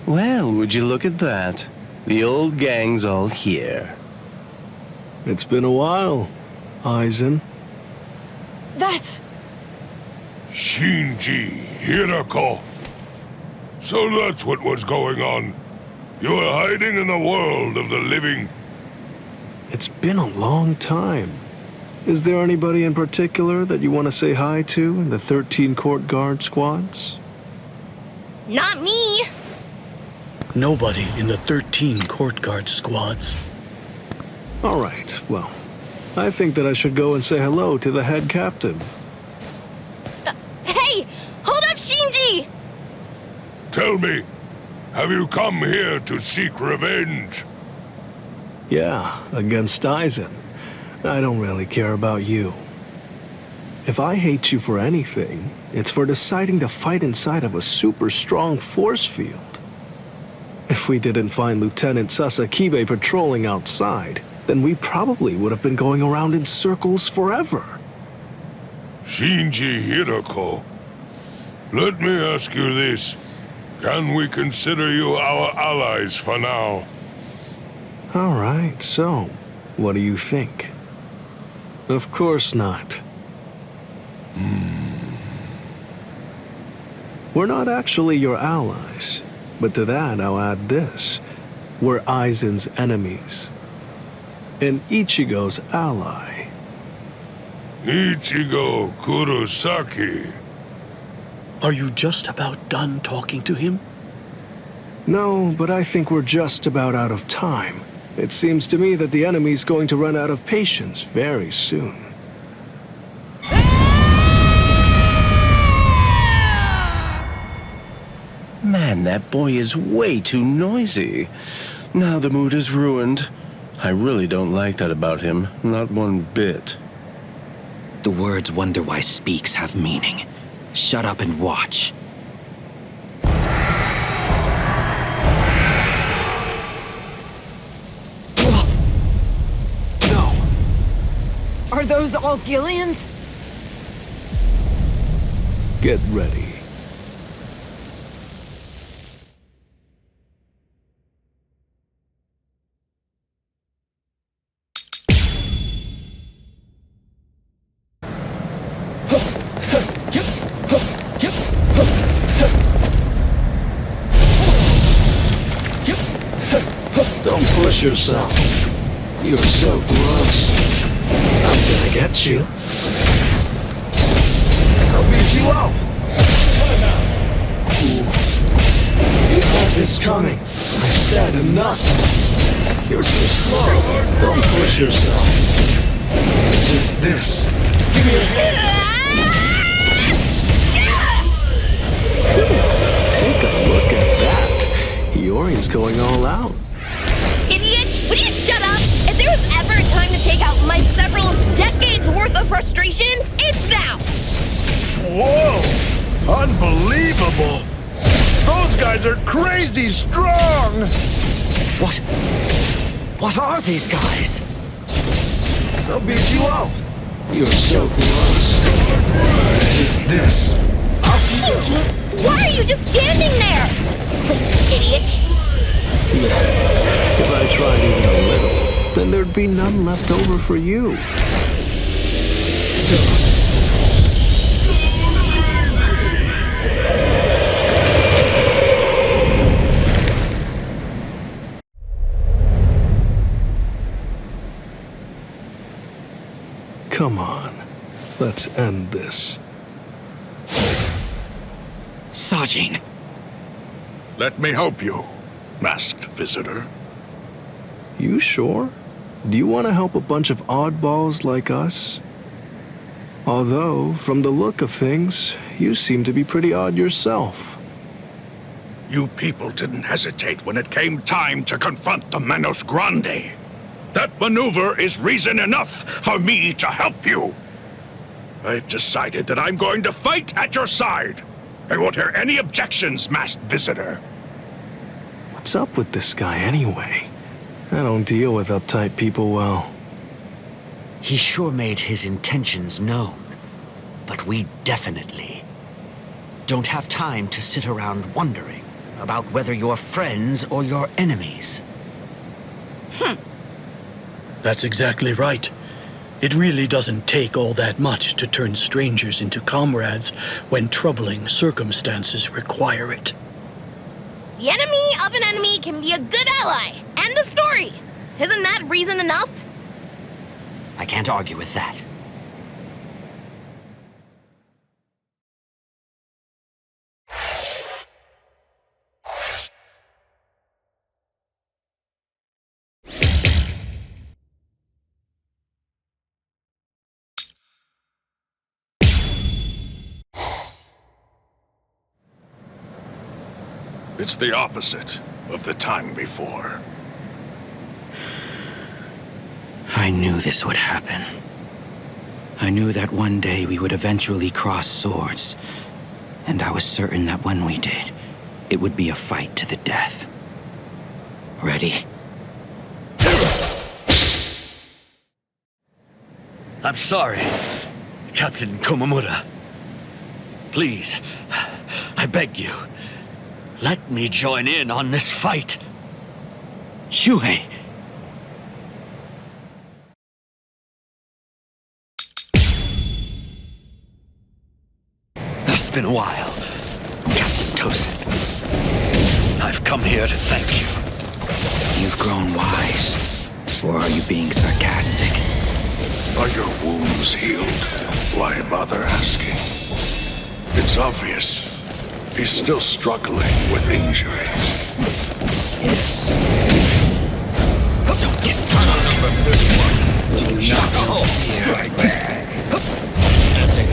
Well, would you look at that? The old gang's all here. It's been a while, Aizen. That's... Shinji Hirako. So that's what was going on. You were hiding in the world of the living. It's been a long time. Is there anybody in particular that you want to say hi to in the 13 court guard squads? Not me! Nobody in the 13 court guard squads. All right, well, I think that I should go and say hello to the head captain. Hey! Hold up, Shinji! Tell me, have you come here to seek revenge? Yeah, against Aizen. I don't really care about you. If I hate you for anything, it's for deciding to fight inside of a super strong force field. If we didn't find Lieutenant Sasakibe patrolling outside, then we probably would have been going around in circles forever. Shinji Hirako, let me ask you this. Can we consider you our allies for now? All right, so, what do you think? Of course not. We're not actually your allies, but to that I'll add this. We're Aizen's enemies. And Ichigo's ally. Ichigo Kurosaki. Are you just about done talking to him? No, but I think we're just about out of time. It seems to me that the enemy's going to run out of patience very soon. Man, that boy is way too noisy. Now the mood is ruined. I really don't like that about him, not one bit. The words "wonder why speaks" have meaning. Shut up and watch. No! Are those all Gillians? Get ready. Don't push yourself. You're so gross. I'm gonna get you. I'll beat you up. You had this coming. I said enough. You're too slow. Don't push yourself. Just this. Give me a Take a look at that. Yori's going all out. Idiot! Would you shut up? If there was ever a time to take out my several decades worth of frustration, it's now! Whoa! Unbelievable! Those guys are crazy strong! What are these guys? They'll beat you up. You're so gross. Just this. Shinji, why are you just standing there? Lazy idiot! If I tried even a little, then there'd be none left over for you. So... Come on, let's end this. Sajin. Let me help you, masked visitor. You sure? Do you want to help a bunch of oddballs like us? Although, from the look of things, you seem to be pretty odd yourself. You people didn't hesitate when it came time to confront the Manos Grande. That maneuver is reason enough for me to help you. I've decided that I'm going to fight at your side. I won't hear any objections, masked visitor. What's up with this guy anyway? I don't deal with uptight people well. He sure made his intentions known. But we definitely don't have time to sit around wondering about whether you're friends or you're enemies. That's exactly right. It really doesn't take all that much to turn strangers into comrades when troubling circumstances require it. The enemy of an enemy can be a good ally. End of story. Isn't that reason enough? I can't argue with that. It's the opposite of the time before. I knew this would happen. I knew that one day we would eventually cross swords. And I was certain that when we did, it would be a fight to the death. Ready? I'm sorry, Captain Komamura. Please, I beg you, let me join in on this fight. Shuhei! It's been a while, Captain Tosin. I've come here to thank you. You've grown wise. Or are you being sarcastic? Are your wounds healed? Why bother asking? It's obvious. He's still struggling with injuries. Yes. Don't get son of number 31. Do you not know fear? Strike back. That's it.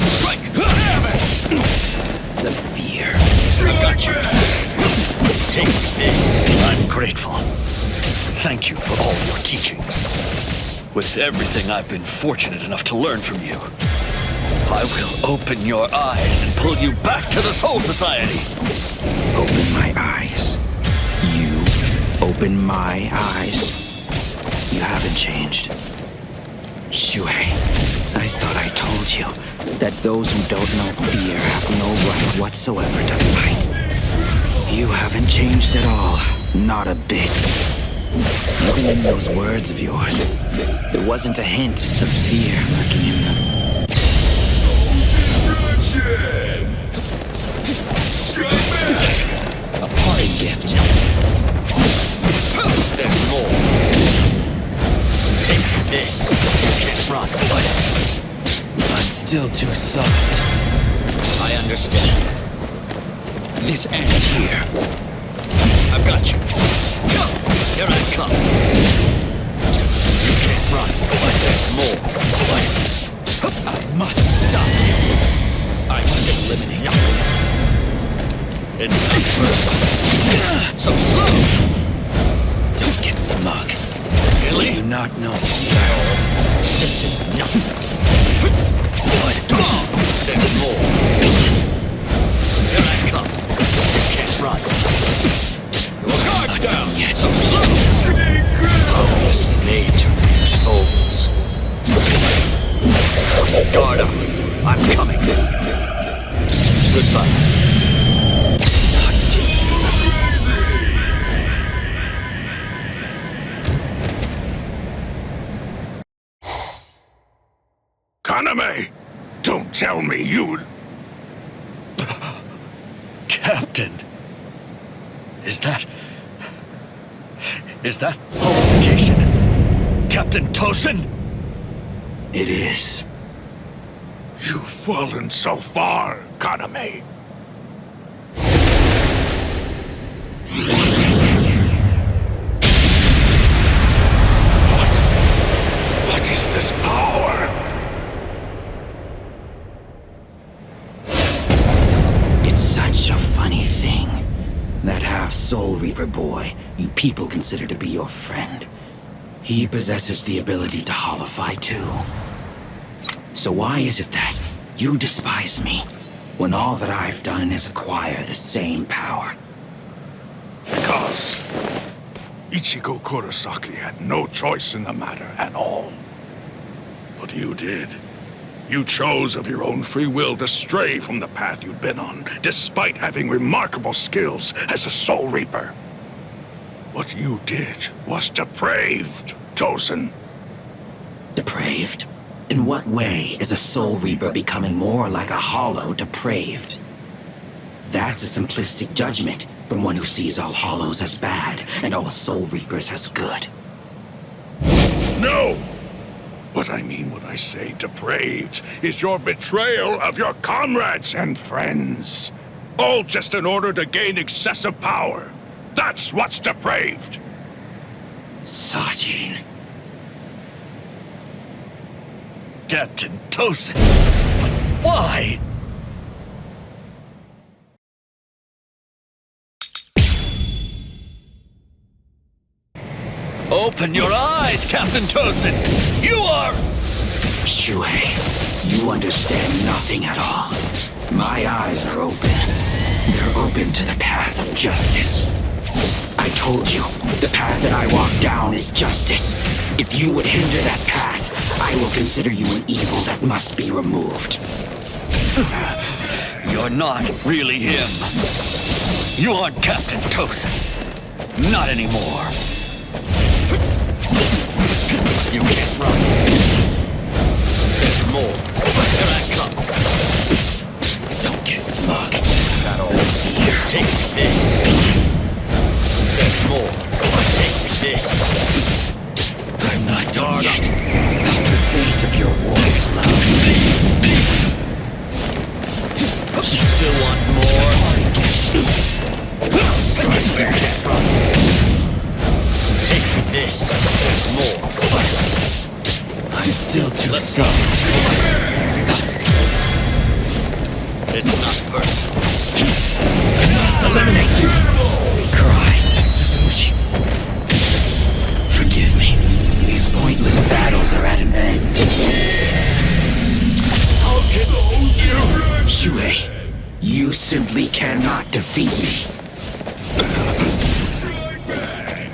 Strike! Damn it! The fear. I got you. Take this. I'm grateful. Thank you for all your teachings. With everything I've been fortunate enough to learn from you, I will open your eyes and pull you back to the Soul Society. Open my eyes. You open my eyes. You haven't changed. Shuhei, I thought I told you that those who don't know fear have no right whatsoever to fight. You haven't changed at all. Not a bit. Even in those words of yours, there wasn't a hint of fear lurking in them. A parting gift. There's more. Take this. You can't run. I'm still too soft. I understand. This ends here. I've got you. Go! Here I come. You can't run, but there's more. I must stop you. I'm just listening. It's not personal. So slow. Don't get smug. Really? Do you not know fear? This is nothing. There's more. Here I come. You can't run. Your guard's down. Yet. So slow. Time is made to reap souls. Guard up. I'm coming. Goodbye. Kaname! Don't tell me you'd... Captain. Is that qualification? Captain Tosin? It is. You've fallen so far, Kaname. What is this power? It's such a funny thing. That half-soul Reaper boy you people consider to be your friend. He possesses the ability to holofy too. So why is it that you despise me, when all that I've done is acquire the same power? Because Ichigo Kurosaki had no choice in the matter at all. But you did. You chose of your own free will to stray from the path you'd been on, despite having remarkable skills as a Soul Reaper. What you did was depraved, Tosin. Depraved? In what way is a Soul Reaper becoming more like a hollow depraved? That's a simplistic judgment from one who sees all hollows as bad and all Soul Reapers as good. No! What I mean when I say depraved is your betrayal of your comrades and friends. All just in order to gain excessive power. That's what's depraved! Sajin. Captain Tosin. But why? Open your eyes, Captain Tosin! You are... Shuhei, you understand nothing at all. My eyes are open. They're open to the path of justice. I told you, the path that I walk down is justice. If you would hinder that path, I will consider you an evil that must be removed. You're not really him. You aren't Captain Tosin. Not anymore. You can't run. There's more. Here I come. Don't get smug. That all here. Take this. There's more. Take this. I'm not done Guard yet. up. The fate of your war's love. You still want more? Strike back. Can't run. Take this. There's more. I'm still too Let's soft. It's not personal. Eliminate you! Cry, Suzushi. Forgive me. These pointless battles are at an end. I'll get you. Shuhei, you simply cannot defeat me.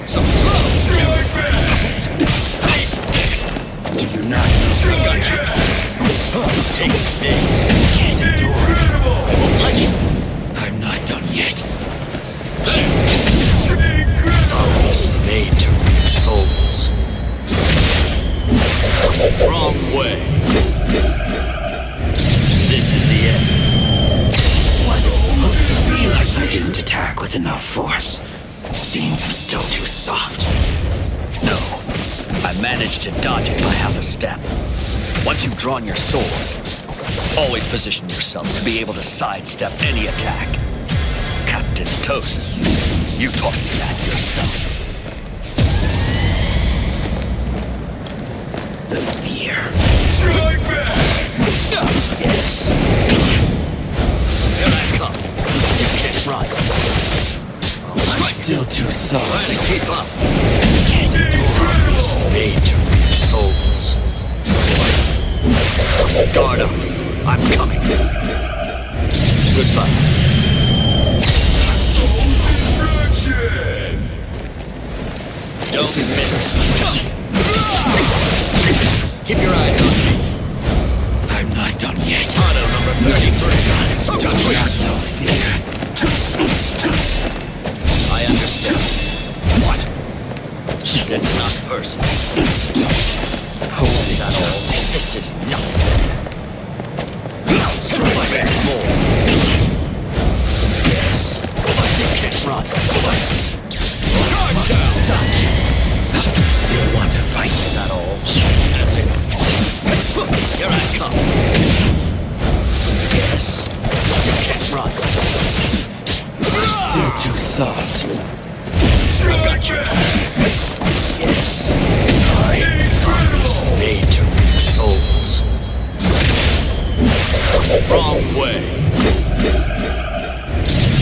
So slow. Do you not Got you. Take this. Can't endure. I won't let you. I'm not done yet. Always made to reap souls. Wrong way. This is the end. Was supposed to realize I didn't attack with enough force. Seems I'm still too soft. No. I managed to dodge it by half a step. Once you've drawn your sword, always position yourself to be able to sidestep any attack. Captain Tosin, you taught me that yourself. The fear. Strike back! Yes. Here I come. You can't run. I'm still too Try soft. to keep up. Can't endure. Always made to reap souls. Guard up. I'm coming. Goodbye. Distraction! Don't miss it. Keep your eyes on me. I'm not done yet. Auto number 33. So got No fear. I understand. What? It's not personal. Holy That all? justice. This is nothing. There's more. Yes. You can't run. Guards down. Still want to fight. Is that all? That's it. Here I come. Yes. You can't run. Still too soft. Got you. Yes. I was made to reap souls. Wrong way.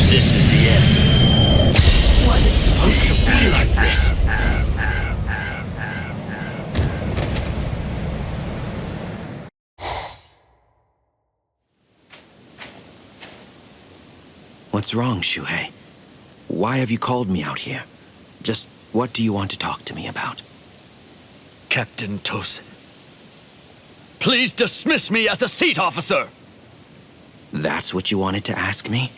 This is the end. Was it supposed to be like this? What's wrong, Shuhei? Why have you called me out here? Just what do you want to talk to me about? Captain Tosin. Please dismiss me as a seat officer! That's what you wanted to ask me?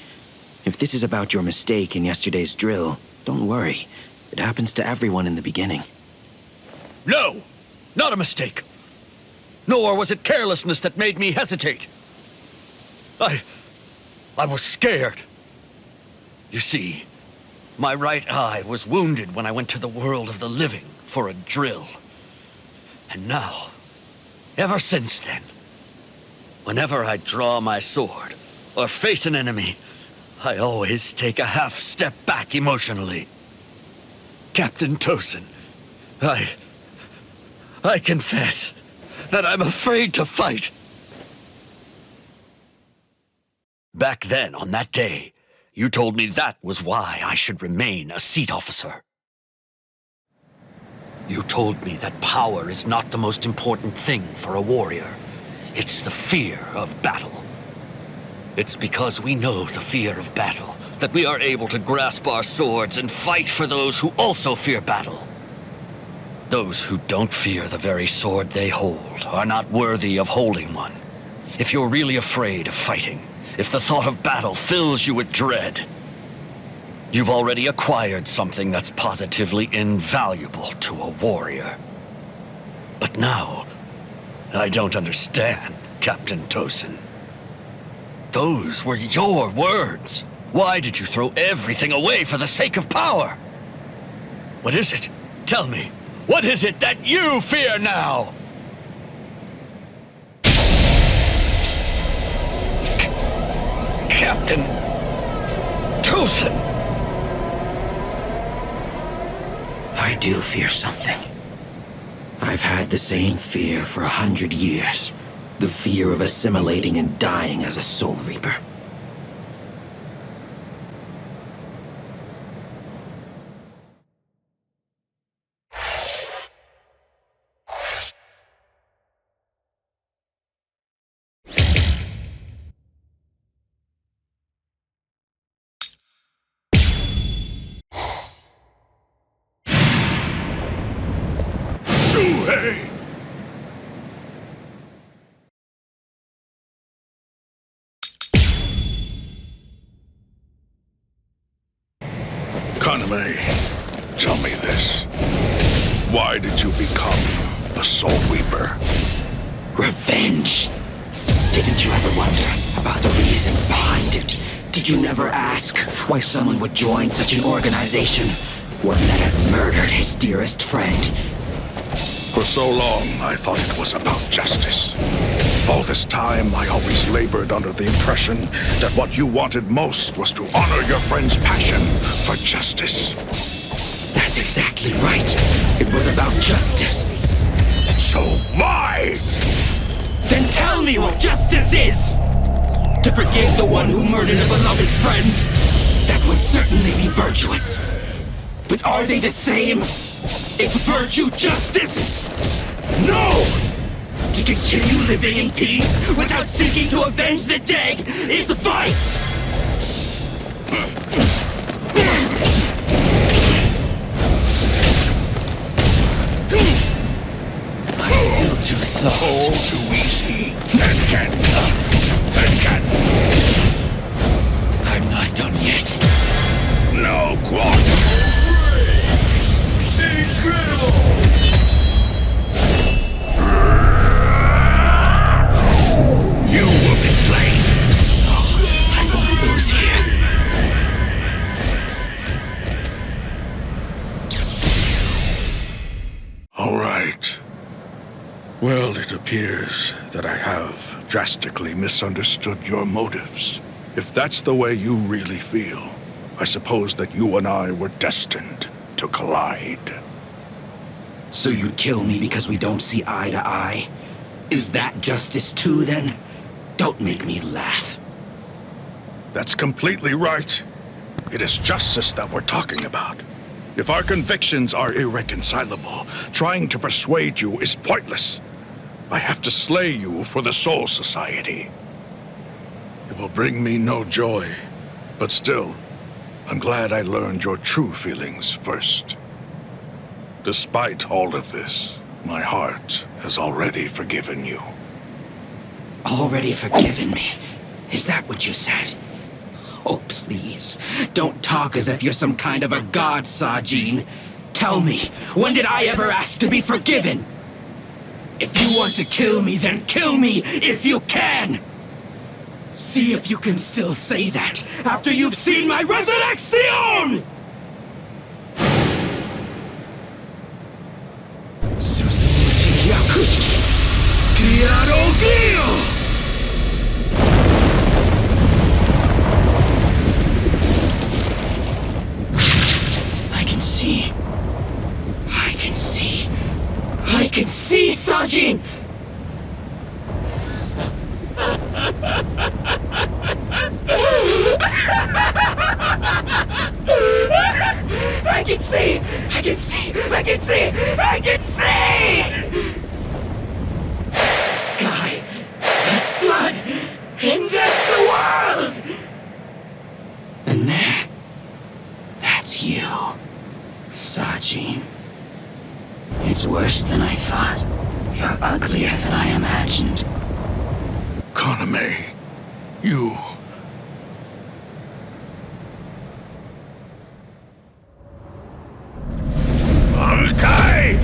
If this is about your mistake in yesterday's drill, don't worry. It happens to everyone in the beginning. No! Not a mistake! Nor was it carelessness that made me hesitate. I was scared. You see, my right eye was wounded when I went to the world of the living for a drill. And now, ever since then, whenever I draw my sword or face an enemy, I always take a half step back emotionally. Captain Tosin, I confess that I'm afraid to fight. Back then, on that day, you told me that was why I should remain a seat officer. You told me that power is not the most important thing for a warrior. It's the fear of battle. It's because we know the fear of battle that we are able to grasp our swords and fight for those who also fear battle. Those who don't fear the very sword they hold are not worthy of holding one. If you're really afraid of fighting, if the thought of battle fills you with dread, you've already acquired something that's positively invaluable to a warrior. But now, I don't understand, Captain Tosin. Those were your words. Why did you throw everything away for the sake of power? What is it? Tell me. What is it that you fear now? Captain Tosin! I do fear something. I've had the same fear for 100 years. The fear of assimilating and dying as a Soul Reaper. Shuhei! Kaname, tell me this. Why did you become a Soul Reaper? Revenge! Didn't you ever wonder about the reasons behind it? Did you never ask why someone would join such an organization? One that had murdered his dearest friend? For so long, I thought it was about justice. All this time, I always labored under the impression that what you wanted most was to honor your friend's passion for justice. That's exactly right. It was about justice. So why? Then tell me what justice is! To forgive the one who murdered a beloved friend? That would certainly be virtuous. But are they the same? Is virtue justice? No! To continue living in peace without seeking to avenge the dead is vice! I'm still too soft. All too easy. And I'm not done yet. No, Quad! Incredible! You will be slain. I won't lose here. All right. Well, it appears that I have drastically misunderstood your motives. If that's the way you really feel, I suppose that you and I were destined to collide. So you'd kill me because we don't see eye to eye? Is that justice too, then? Don't make me laugh. That's completely right. It is justice that we're talking about. If our convictions are irreconcilable, trying to persuade you is pointless. I have to slay you for the Soul Society. It will bring me no joy, but still, I'm glad I learned your true feelings first. Despite all of this, my heart has already forgiven you. already forgiven me. Is that what you said? Oh, please, don't talk as if you're some kind of a god, Sajin. Tell me, when did I ever ask to be forgiven? If you want to kill me, then kill me if you can! See if you can still say that after you've seen my resurrection! Suzuki Yakushi Kiarogio! I can see, Sajin! I can see! I can see! I can see! I can see! That's the sky! That's blood! And that's the world! And there... that's you, Sajin. It's worse than I thought. You're uglier than I imagined. Kaname, you... Bankai!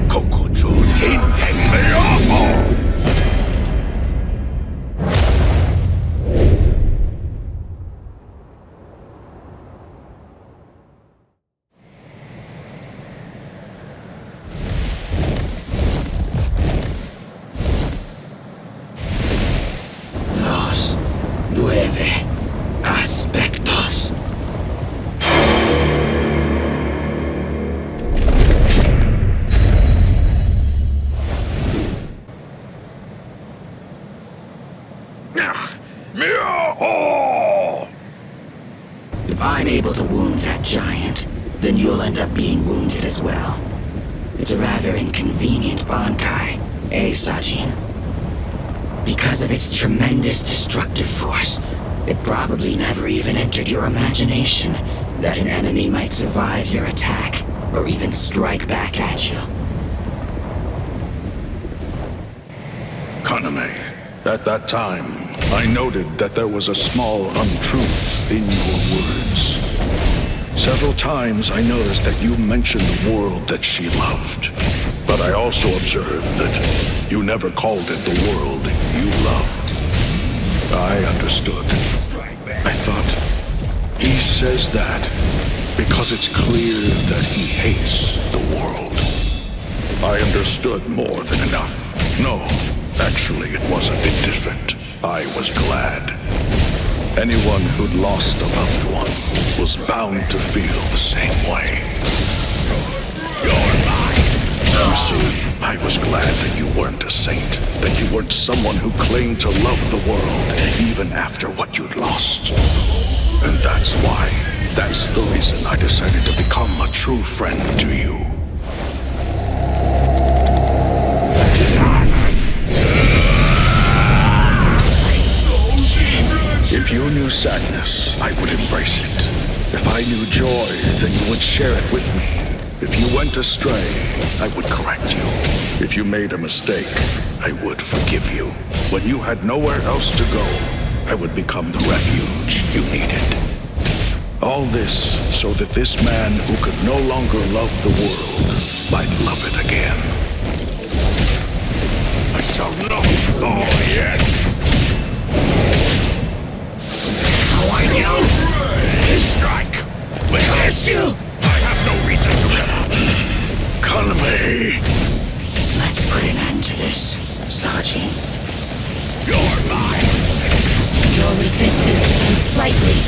Kokuju Tinhenmyoho! If I'm able to wound that giant, then you'll end up being wounded as well. It's a rather inconvenient Bankai, eh, Sajin? Because of its tremendous destructive force, it probably never even entered your imagination that an enemy might survive your attack, or even strike back at you. Kaname, at that time, I noted that there was a small untruth in your words. Several times I noticed that you mentioned the world that she loved. But I also observed that you never called it the world you loved. I understood. I thought, he says that because it's clear that he hates the world. I understood more than enough. No, actually it was a bit different. I was glad. Anyone who'd lost a loved one was bound to feel the same way. You're mine! You see, I was glad that you weren't a saint, that you weren't someone who claimed to love the world even after what you'd lost. And that's the reason I decided to become a true friend to you. If you knew sadness, I would embrace it. If I knew joy, then you would share it with me. If you went astray, I would correct you. If you made a mistake, I would forgive you. When you had nowhere else to go, I would become the refuge you needed. All this so that this man who could no longer love the world might love it again. I shall not fall yet! I know! Strike! Witness you! I have no reason to give up! Kaname! Let's put an end to this, Sajin. You're mine! Your resistance is unsightly.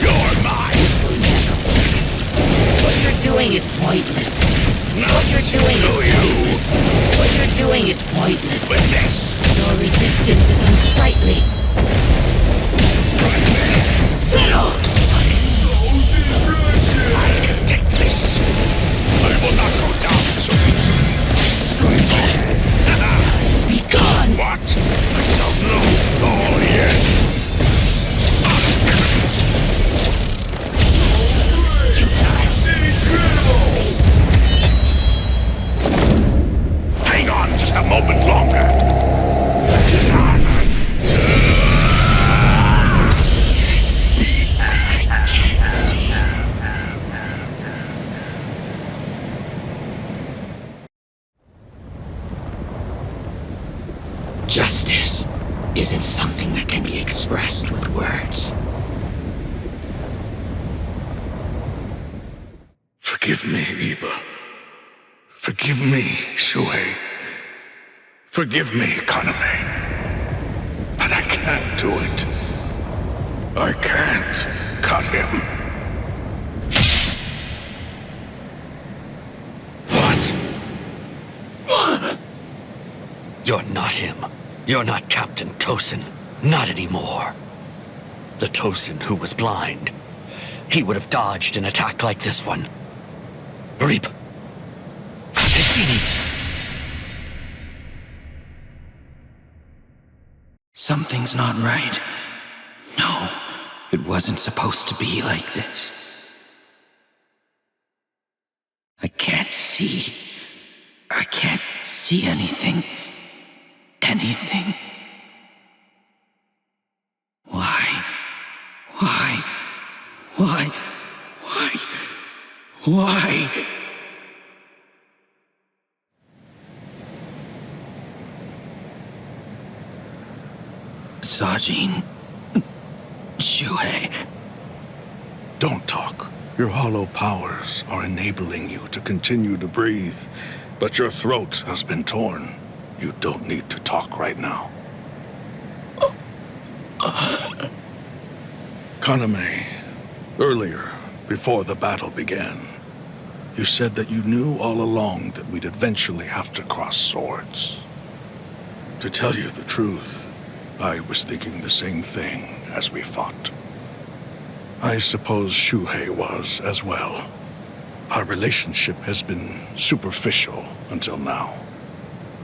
You're mine! What you're doing is pointless. What you're doing is pointless. What you're doing is pointless. With this! Your resistance is unsightly. Strike me! Settle! I can take this! I will not go down so easily! Strike me! Be gone! What? I shall not fall yet! You die! Justice isn't something that can be expressed with words. Forgive me, Iba. Forgive me, Shuhei. Forgive me, Kaname. But I can't do it. I can't cut him. What? You're not him. You're not Captain Tosin. Not anymore. The Tosin who was blind. He would have dodged an attack like this one. Reap. Tessini. Something's not right. No, it wasn't supposed to be like this. I can't see. I can't see anything. Anything. Why? Why? Why? Why? Why? Sajin. Shuhei. Don't talk. Your hollow powers are enabling you to continue to breathe, but your throat has been torn. You don't need to talk right now. Kaname, earlier, before the battle began, you said that you knew all along that we'd eventually have to cross swords. To tell you the truth, I was thinking the same thing as we fought. I suppose Shuhei was as well. Our relationship has been superficial until now.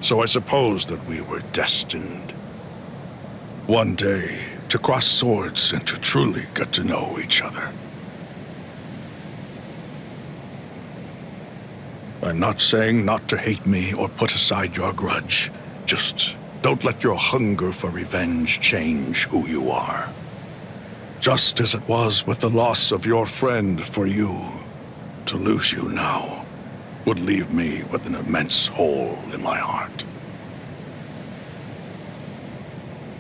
So I suppose that we were destined. One day, to cross swords and to truly get to know each other. I'm not saying not to hate me or put aside your grudge. Just don't let your hunger for revenge change who you are. Just as it was with the loss of your friend for you, to lose you now would leave me with an immense hole in my heart.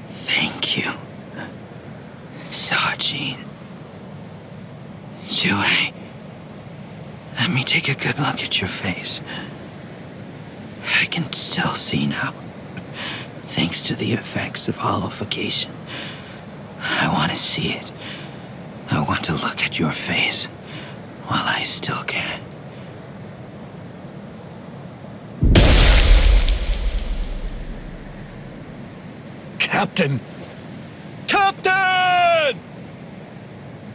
Thank you, Sajin. Shuhei, let me take a good look at your face. I can still see now, thanks to the effects of hollowification. I want to see it. I want to look at your face while I still can. Captain! Captain!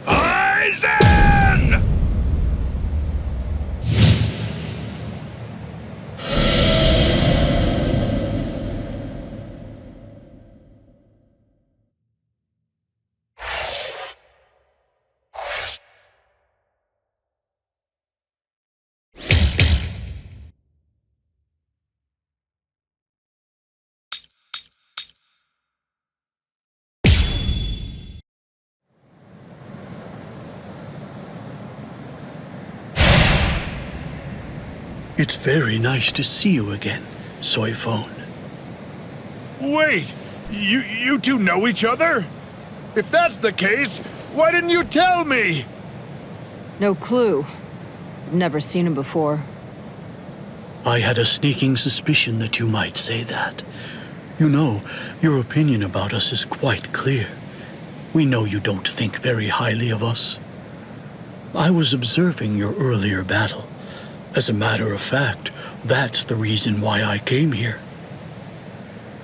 Aizen! It's very nice to see you again, Soifone. Wait! You two know each other? If that's the case, why didn't you tell me? No clue. I've never seen him before. I had a sneaking suspicion that you might say that. You know, your opinion about us is quite clear. We know you don't think very highly of us. I was observing your earlier battle. As a matter of fact, that's the reason why I came here.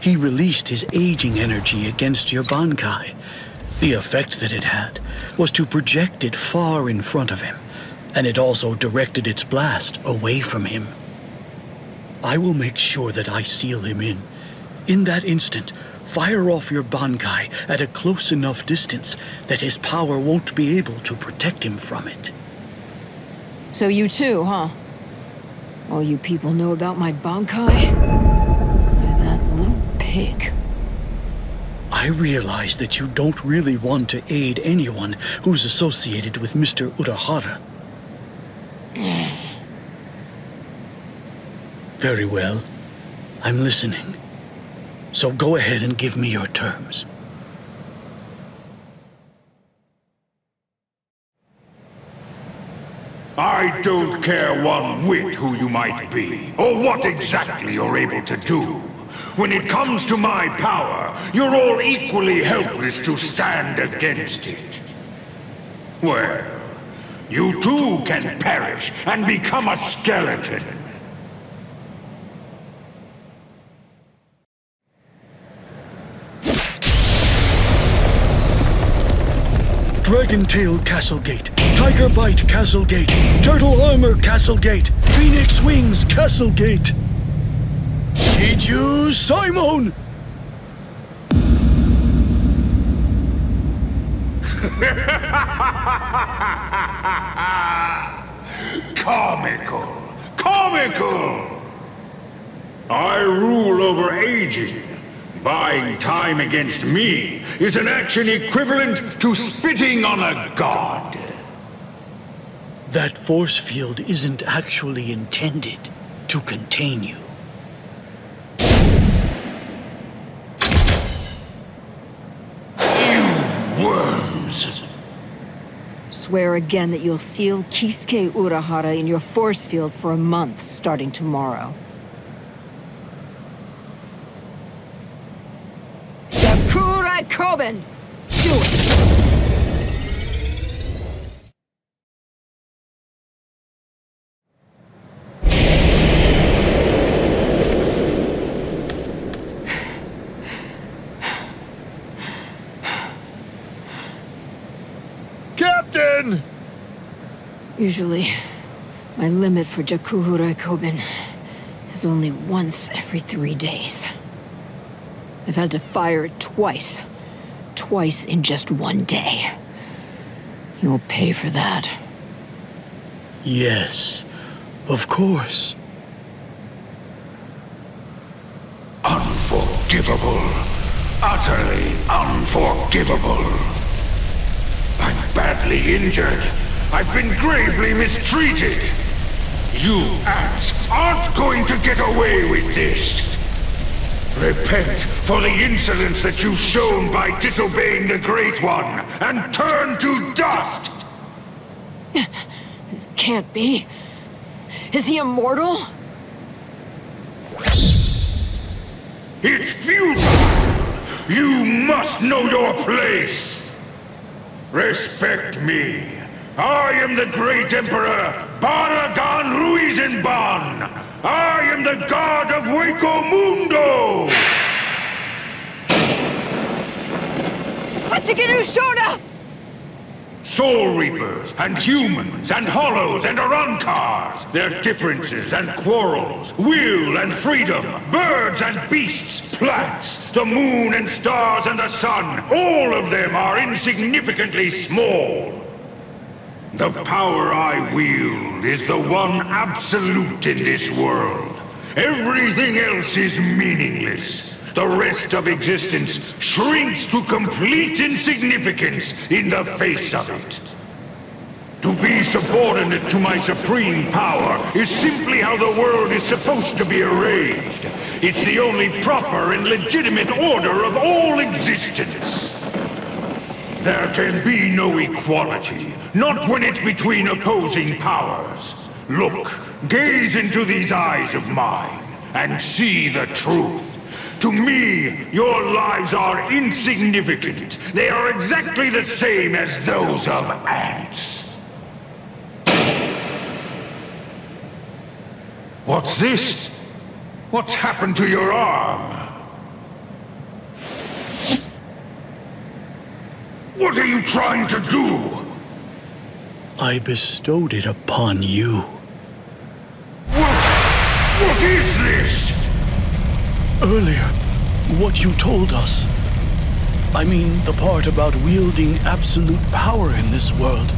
He released his aging energy against your Bankai. The effect that it had was to project it far in front of him, and it also directed its blast away from him. I will make sure that I seal him in. In that instant, fire off your Bankai at a close enough distance that his power won't be able to protect him from it. So you too, huh? All you people know about my Bankai? That little pig. I realize that you don't really want to aid anyone who's associated with Mr. Urahara. Very well. I'm listening. So go ahead and give me your terms. I don't care one whit who you might be, or what exactly you're able to do. When it comes to my power, you're all equally helpless to stand against it. Well, you too can perish and become a skeleton. Dragon Tail Castle Gate, Tiger Bite Castle Gate, Turtle Armor Castle Gate, Phoenix Wings Castle Gate. Shichu Simon! Comical! Comical! I rule over aging. Buying time against me is an action equivalent to spitting on a god. That force field isn't actually intended to contain you. You worms! Swear again that you'll seal Kisuke Urahara in your force field for a month starting tomorrow. Sakura Koben! Do it! Captain! Usually, my limit for Jakuhura Koben is only once every 3 days. I've had to fire it twice. Twice in just 1 day. You'll pay for that. Yes, of course. Unforgivable. Utterly unforgivable. I'm badly injured. I've been gravely mistreated. You ants aren't going to get away with this. Repent for the insolence that you've shown by disobeying the Great One, and turn to dust! This can't be. Is he immortal? It's futile! You must know your place! Respect me. I am the great Emperor Baragan Ruizenban! I am the god of Hueco Mundo! Hachigeru Shoda! Soul Reapers, and humans, and hollows, and Arrancars, their differences and quarrels, will and freedom, birds and beasts, plants, the moon and stars and the sun, all of them are insignificantly small. The power I wield is the one absolute in this world. Everything else is meaningless. The rest of existence shrinks to complete insignificance in the face of it. To be subordinate to my supreme power is simply how the world is supposed to be arranged. It's the only proper and legitimate order of all existence. There can be no equality, not when it's between opposing powers. Look, gaze into these eyes of mine, and see the truth. To me, your lives are insignificant. They are exactly the same as those of ants. What's this? What's happened to your arm? What are you trying to do? I bestowed it upon you. What is this? Earlier, what you told us. I mean, the part about wielding absolute power in this world.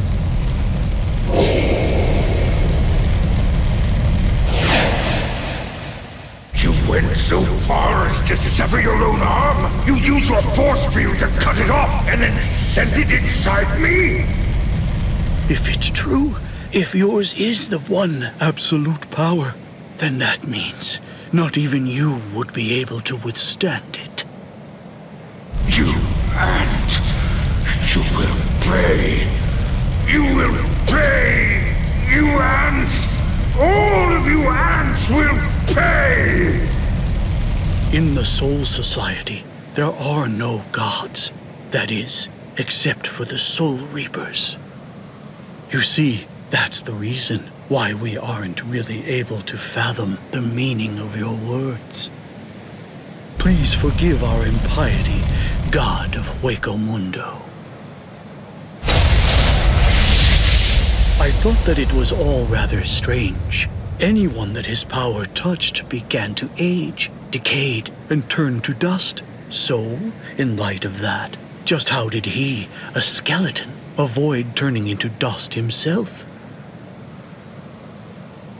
You went so far as to sever your own arm? You used your force field to cut it off and then sent it inside me? If it's true, if yours is the one absolute power, then that means not even you would be able to withstand it. You ant! You will pay! You will pay! You ants! All of you ants will pay! In the Soul Society, there are no gods. That is, except for the Soul Reapers. You see, that's the reason why we aren't really able to fathom the meaning of your words. Please forgive our impiety, God of Hueco Mundo. I thought that it was all rather strange. Anyone that his power touched began to age, decayed, and turned to dust. So, in light of that, just how did he, a skeleton, avoid turning into dust himself?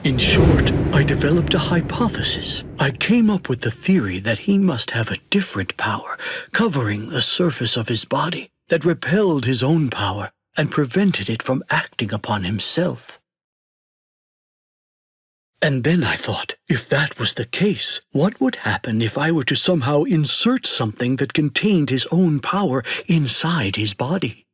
In short, I developed a hypothesis. I came up with the theory that he must have a different power, covering the surface of his body, that repelled his own power and prevented it from acting upon himself. And then I thought, if that was the case, what would happen if I were to somehow insert something that contained his own power inside his body?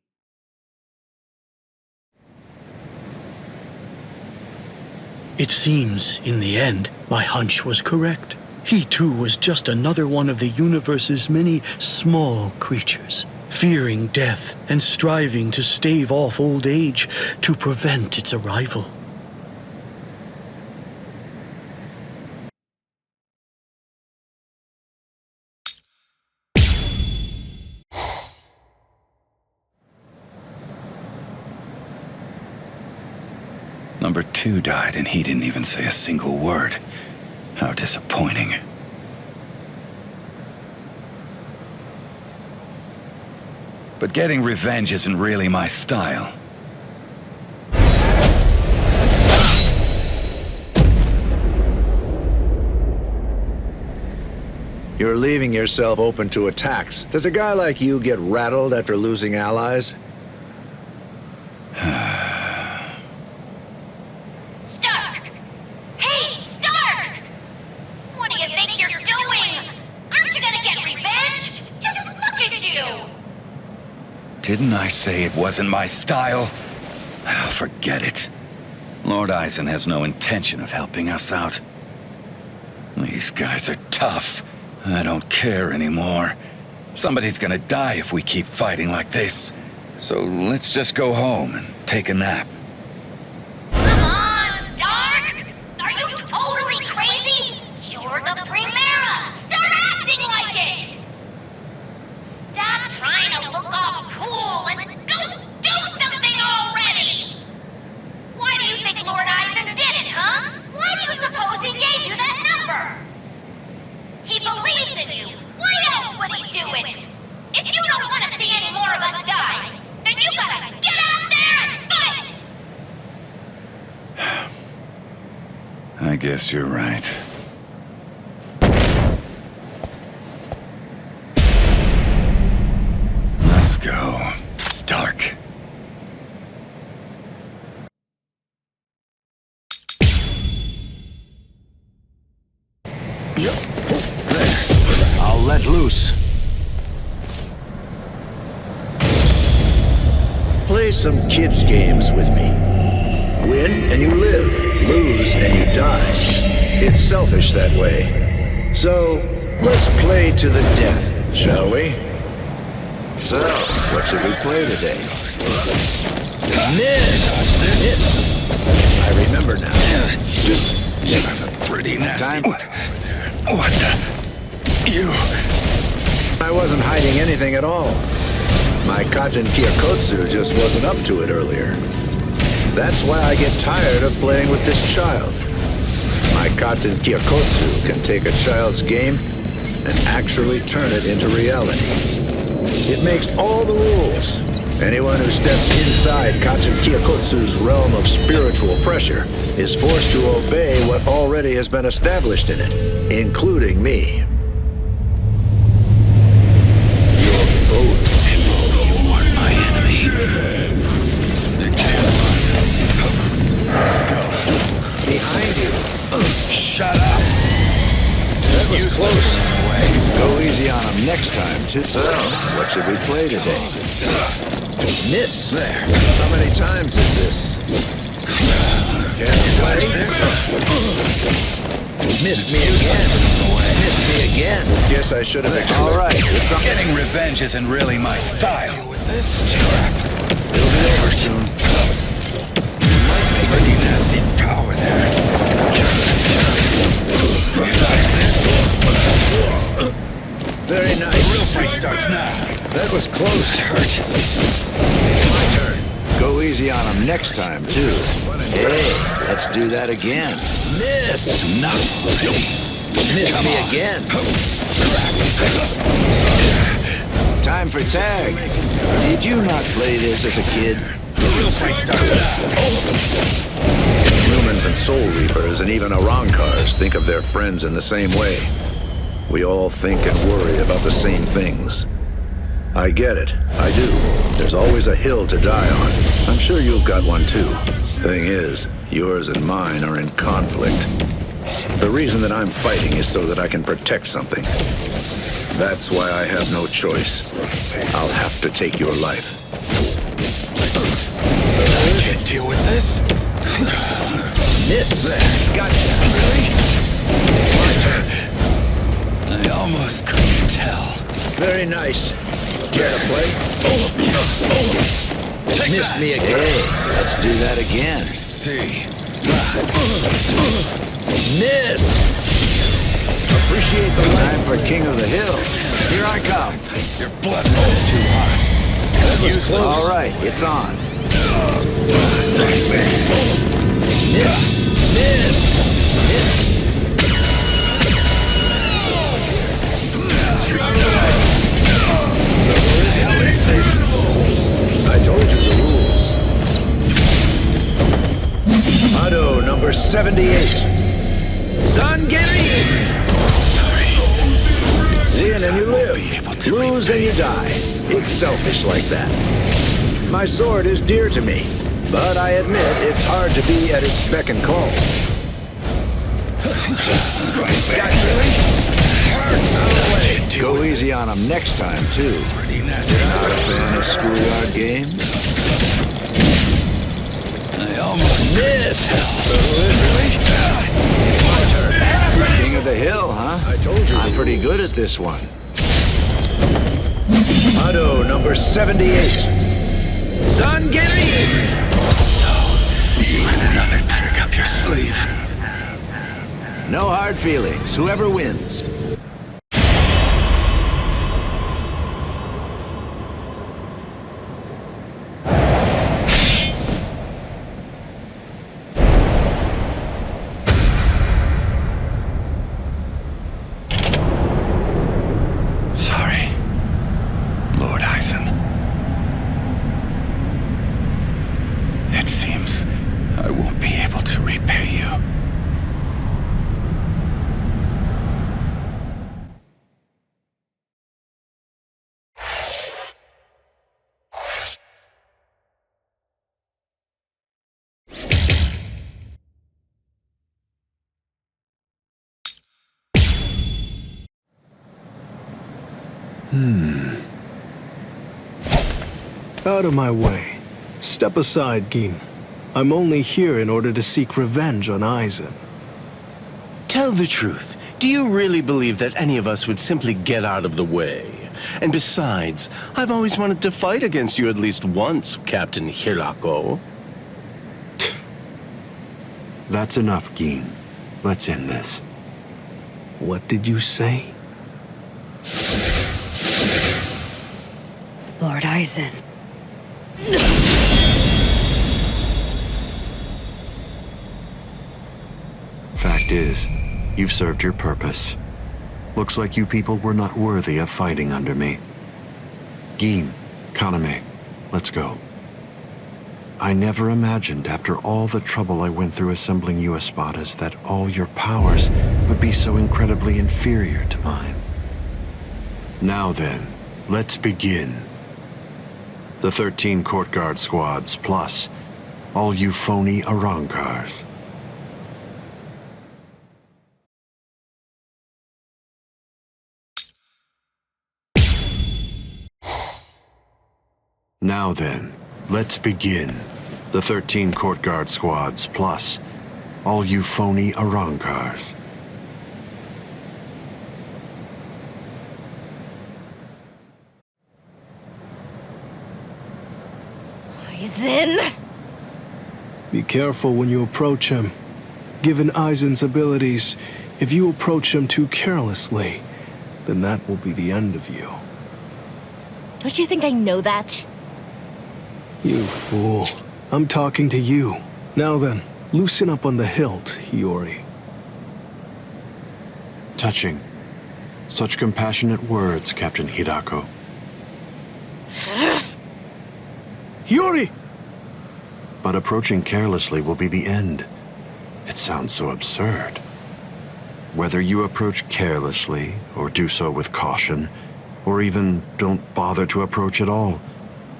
It seems, in the end, my hunch was correct. He too was just another one of the universe's many small creatures, fearing death and striving to stave off old age to prevent its arrival. Number 2 died and he didn't even say a single word. How disappointing. But getting revenge isn't really my style. You're leaving yourself open to attacks. Does a guy like you get rattled after losing allies? Stark! Hey, Stark! What do you think you're doing? Aren't you gonna get revenge? Just look at you! Didn't I say it wasn't my style? Forget it. Lord Eisen has no intention of helping us out. These guys are tough. I don't care anymore. Somebody's gonna die if we keep fighting like this. So let's just go home and take a nap. Come on, Stark! Are you totally crazy? You're the Primera! Start acting like it! Stop trying to look all cool and go do something already! Why do you think Lord Eisen did it, huh? Why do you suppose he gave you that number? He believes in you! Why else would he do it? If you don't want to see any more of us die, then you gotta get out there and fight! I guess you're right. Let's go, Stark. I'll let loose. Play some kids' games with me. Win and you live, lose and you die. It's selfish that way. So, let's play to the death, shall we? So, what should we play today? Miss! I remember now. You have a pretty nasty... What the... You... I wasn't hiding anything at all. My Kajin Kyokotsu just wasn't up to it earlier. That's why I get tired of playing with this child. My Kajin Kyokotsu can take a child's game and actually turn it into reality. It makes all the rules. Anyone who steps inside Kajin Kyokotsu's realm of spiritual pressure is forced to obey what already has been established in it, including me. You're both my enemy. Behind you. Shut up! That was close. Go easy. easy on him next time, too. So, what should we play today? Miss! There. How many times is this? Can you play this? Missed me again. Missed me again. Guess I should have explained. All right. Getting revenge isn't really my style. Deal with this. It'll be over soon. Pretty nasty power there. Very nice. The real fight starts now. That was close. Hurt. It's my turn. Go easy on him next time, too. Hey, let's do that again. Miss! Enough. Miss me again. Time for tag. Did you not play this as a kid? The real fight starts now. Humans and Soul Reapers and even Arrancars think of their friends in the same way. We all think and worry about the same things. I get it. I do. There's always a hill to die on. I'm sure you've got one too. Thing is, yours and mine are in conflict. The reason that I'm fighting is so that I can protect something. That's why I have no choice. I'll have to take your life. I can't deal with this. Miss! Gotcha. Really? It's my turn. I almost couldn't tell. Very nice. Care to play? Take Miss that. me again. Hey, let's do that again. See. Miss! Appreciate the time for King of the Hill. Here I come. Your blood was too hot. That was close. All right, it's on. Miss! Miss! Miss! I told you the rules. Motto number 78. Zangiri! Win and you live. Lose and you die. It's selfish like that. My sword is dear to me, but I admit it's hard to be at its beck and call. Go easy on him next time, too. Pretty nasty. Not a fan of schoolyard games? I almost Miss! really? It's my turn. King of the Hill, huh? I told you. I'm pretty good at this one. Motto number 78. Zangiri! So, you had another trick up your sleeve. No hard feelings. Whoever wins. Sorry, Lord Eisen. It seems I won't be able to repay you. Out of my way. Step aside, Gin. I'm only here in order to seek revenge on Eisen. Tell the truth. Do you really believe that any of us would simply get out of the way? And besides, I've always wanted to fight against you at least once, Captain Hirako. That's enough, Gin. Let's end this. What did you say? Lord Eisen. Fact is, you've served your purpose. Looks like you people were not worthy of fighting under me. Gin, Kaname, let's go. I never imagined after all the trouble I went through assembling you Espadas that all your powers would be so incredibly inferior to mine. Now then, let's begin. The 13 court guard squads, plus all you phony Arrancars. Now then, let's begin. The 13 court guard squads, plus all you phony Arrancars. Aizen! Be careful when you approach him. Given Aizen's abilities, if you approach him too carelessly, then that will be the end of you. Don't you think I know that? You fool. I'm talking to you. Now then, loosen up on the hilt, Hiyori. Touching. Such compassionate words, Captain Hidako. Hiyori! But approaching carelessly will be the end. It sounds so absurd. Whether you approach carelessly, or do so with caution, or even don't bother to approach at all,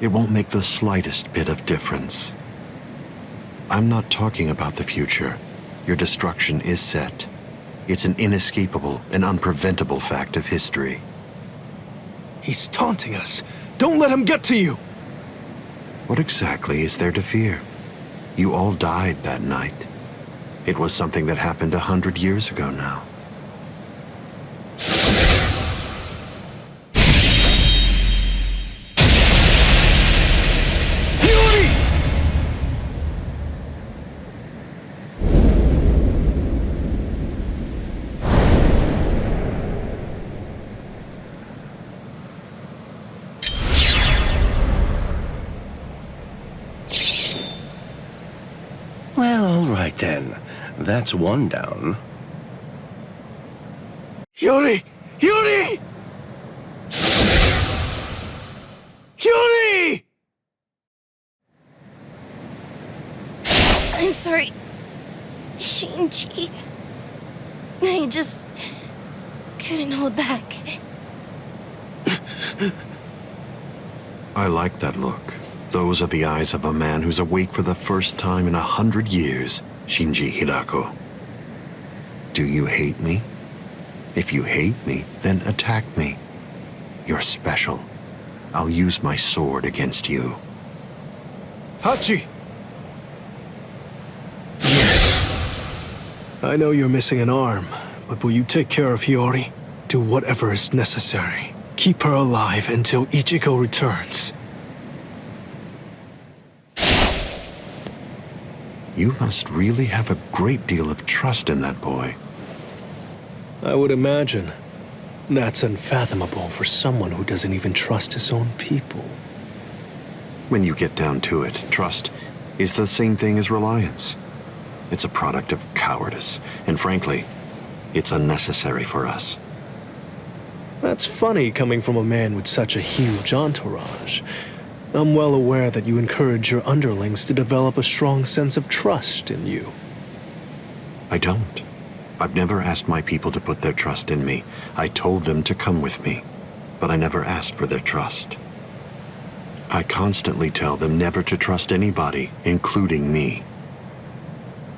it won't make the slightest bit of difference. I'm not talking about the future. Your destruction is set. It's an inescapable and unpreventable fact of history. He's taunting us. Don't let him get to you! What exactly is there to fear? You all died that night. It was something that happened 100 years ago now. Well, all right then. That's one down. Hiyori! Hiyori! Hiyori! I'm sorry, Shinji. I just couldn't hold back. I like that look. Those are the eyes of a man who's awake for the first time in 100 years, Shinji Hidako. Do you hate me? If you hate me, then attack me. You're special. I'll use my sword against you. Hachi! Yes. I know you're missing an arm, but will you take care of Hiyori? Do whatever is necessary. Keep her alive until Ichigo returns. You must really have a great deal of trust in that boy. I would imagine. That's unfathomable for someone who doesn't even trust his own people. When you get down to it, trust is the same thing as reliance. It's a product of cowardice, and frankly, it's unnecessary for us. That's funny coming from a man with such a huge entourage. I'm well aware that you encourage your underlings to develop a strong sense of trust in you. I don't. I've never asked my people to put their trust in me. I told them to come with me, but I never asked for their trust. I constantly tell them never to trust anybody, including me.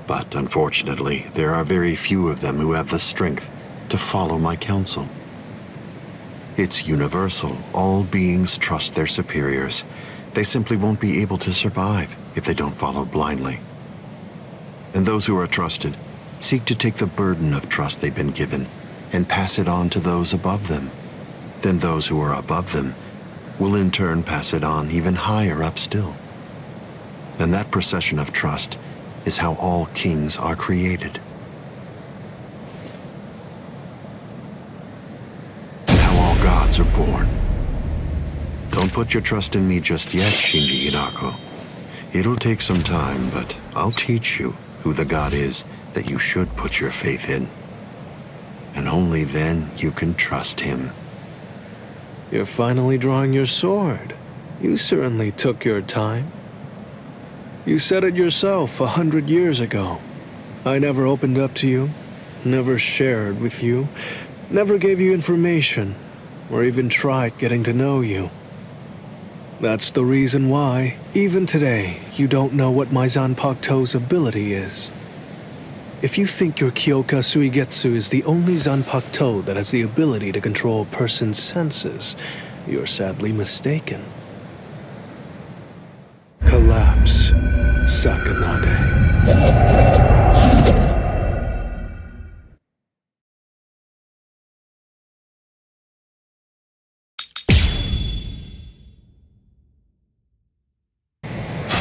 But unfortunately, there are very few of them who have the strength to follow my counsel. It's universal. All beings trust their superiors. They simply won't be able to survive if they don't follow blindly. And those who are trusted seek to take the burden of trust they've been given and pass it on to those above them. Then those who are above them will in turn pass it on even higher up still. And that procession of trust is how all kings are created. Gods are born. Don't put your trust in me just yet, Shinji Hidako. It'll take some time, but I'll teach you who the god is that you should put your faith in. And only then you can trust him. You're finally drawing your sword. You certainly took your time. You said it yourself 100 years ago. I never opened up to you, never shared with you, never gave you information, or even tried getting to know you. That's the reason why, even today, you don't know what my Zanpakuto's ability is. If you think your Kyoka Suigetsu is the only Zanpakuto that has the ability to control a person's senses, you're sadly mistaken. Collapse, Sakanade.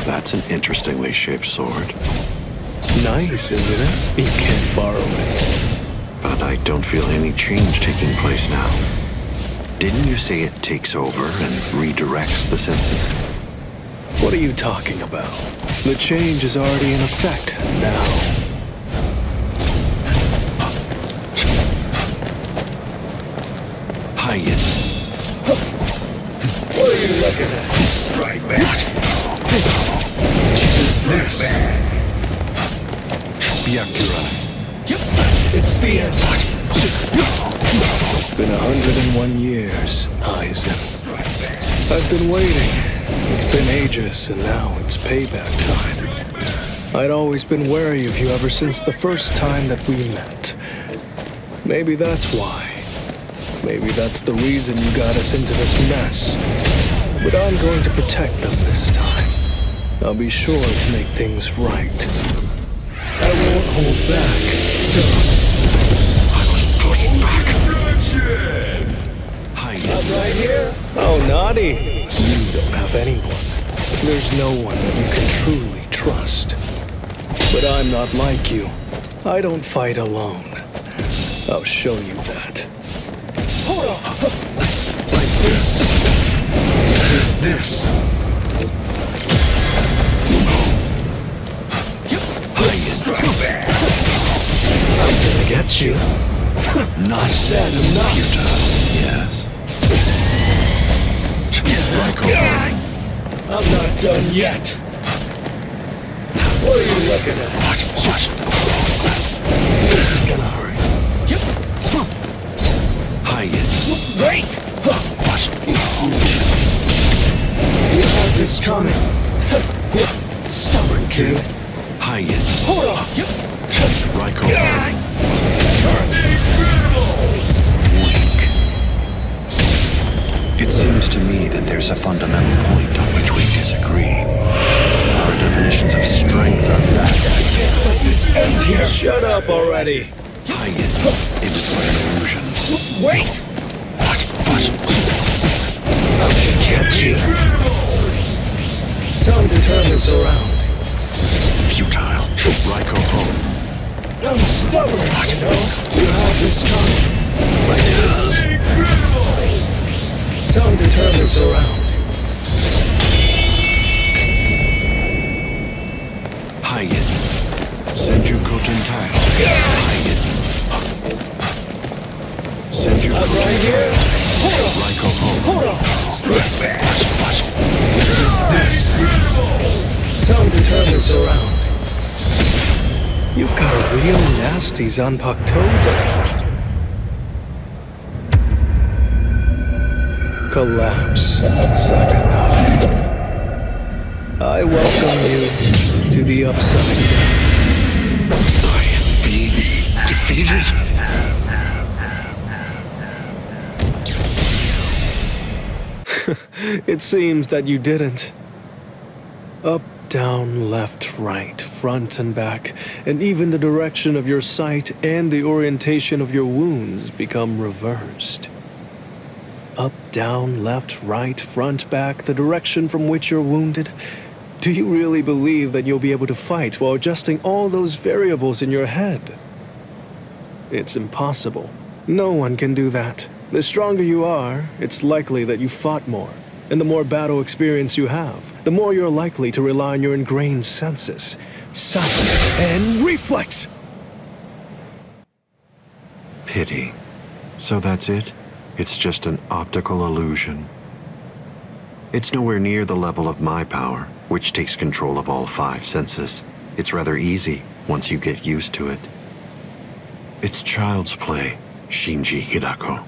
That's an interestingly shaped sword. Nice, isn't it? You can't borrow it. But I don't feel any change taking place now. Didn't you say it takes over and redirects the senses? What are you talking about? The change is already in effect now. Hide. What are you looking at? Strike back. Just this. Byakurai. It's the end. It's been 101 years, Aizen. I've been waiting. It's been ages, and now it's payback time. I'd always been wary of you ever since the first time that we met. Maybe that's why. Maybe that's the reason you got us into this mess. But I'm going to protect them this time. I'll be sure to make things right. I won't hold back, so... I was pushed back. I'm right here. Oh, naughty. You don't have anyone. There's no one that you can truly trust. But I'm not like you. I don't fight alone. I'll show you that. Hold on. Like this. Just this. I'm gonna get you. Not Sad enough. Yes. I'm not done yet. What are you looking at? What? This is gonna hurt. Hide it. Wait! What? You had this coming. Stubborn kid. Hide it. Hold on. Raiko weak. It seems to me that there's a fundamental point on which we disagree. Our definitions of strength are vast. Let this end here. Shut up already. Hide it. It is but an illusion. Wait! What? I'll just get you. Time to turn this around. Futile. Raiko home. I'm stubborn, you know. You have this coming. Like this. Time to turn this around. Hide it. Senju Kotentai. Hide it. Senju Right here. Raiko home. Hold on. Strike back. Just this. Time to turn this around. You've got a real nasty Zanpakuto. Collapse, Sakanade. I welcome you to the upside down. I am being defeated. It seems that you didn't. Up, down, left, right, front and back, and even the direction of your sight and the orientation of your wounds become reversed. Up, down, left, right, front, back, the direction from which you're wounded. Do you really believe that you'll be able to fight while adjusting all those variables in your head? It's impossible. No one can do that. The stronger you are, it's likely that you fought more. And the more battle experience you have, the more you're likely to rely on your ingrained senses, sight, and reflex! Pity. So that's it? It's just an optical illusion. It's nowhere near the level of my power, which takes control of all 5 senses. It's rather easy once you get used to it. It's child's play, Shinji Hidako.